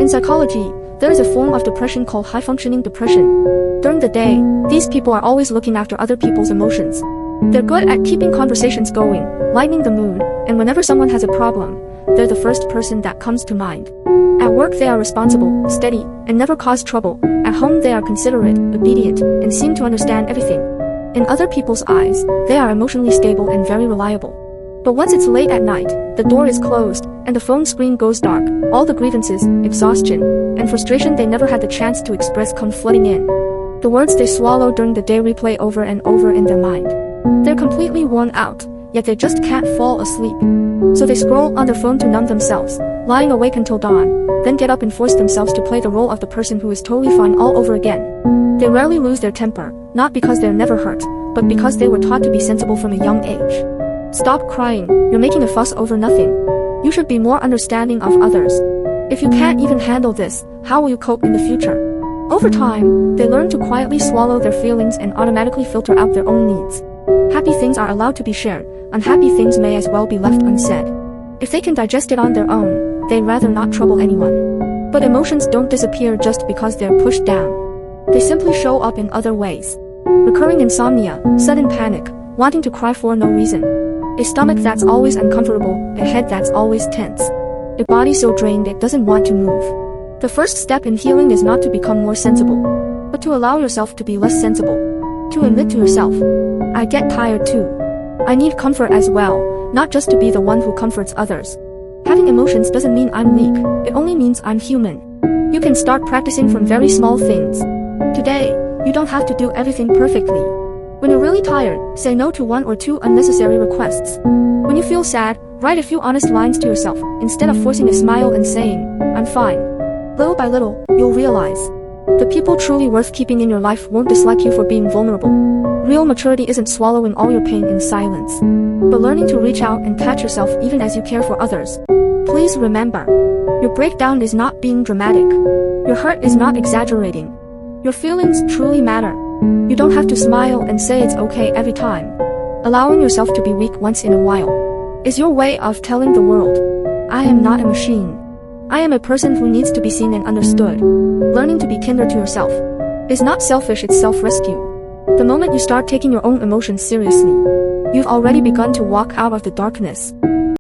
In psychology, there is a form of depression called high-functioning depression. During the day, these people are always looking after other people's emotions. They're good at keeping conversations going, lightening the mood, and whenever someone has a problem, they're the first person that comes to mind. At work they are responsible, steady, and never cause trouble. At home they are considerate, obedient, and seem to understand everything. In other people's eyes, they are emotionally stable and very reliable. But once it's late at night, the door is closed, and the phone screen goes dark, all the grievances, exhaustion, and frustration they never had the chance to express come flooding in. The words they swallow during the day replay over and over in their mind. They're completely worn out, yet they just can't fall asleep. So they scroll on their phone to numb themselves, lying awake until dawn, then get up and force themselves to play the role of the person who is totally fine all over again. They rarely lose their temper, not because they're never hurt, but because they were taught to be sensible from a young age. Stop crying, you're making a fuss over nothing. You should be more understanding of others. If you can't even handle this, how will you cope in the future? Over time, they learn to quietly swallow their feelings and automatically filter out their own needs. Happy things are allowed to be shared, unhappy things may as well be left unsaid. If they can digest it on their own, they'd rather not trouble anyone. But emotions don't disappear just because they're pushed down. They simply show up in other ways. Recurring insomnia, sudden panic, wanting to cry for no reason. A stomach that's always uncomfortable, a head that's always tense. A body so drained it doesn't want to move. The first step in healing is not to become more sensible, but to allow yourself to be less sensible. To admit to yourself, I get tired too. I need comfort as well, not just to be the one who comforts others. Having emotions doesn't mean I'm weak, it only means I'm human. You can start practicing from very small things. Today, you don't have to do everything perfectly. When you're really tired, say no to 1 or 2 unnecessary requests. When you feel sad, write a few honest lines to yourself, instead of forcing a smile and saying, I'm fine. Little by little, you'll realize. The people truly worth keeping in your life won't dislike you for being vulnerable. Real maturity isn't swallowing all your pain in silence, but learning to reach out and catch yourself even as you care for others. Please remember, your breakdown is not being dramatic. Your hurt is not exaggerating. Your feelings truly matter. You don't have to smile and say it's okay every time. Allowing yourself to be weak once in a while is your way of telling the world, I am not a machine. I am a person who needs to be seen and understood. Learning to be kinder to yourself is not selfish, it's self-rescue. The moment you start taking your own emotions seriously, you've already begun to walk out of the darkness.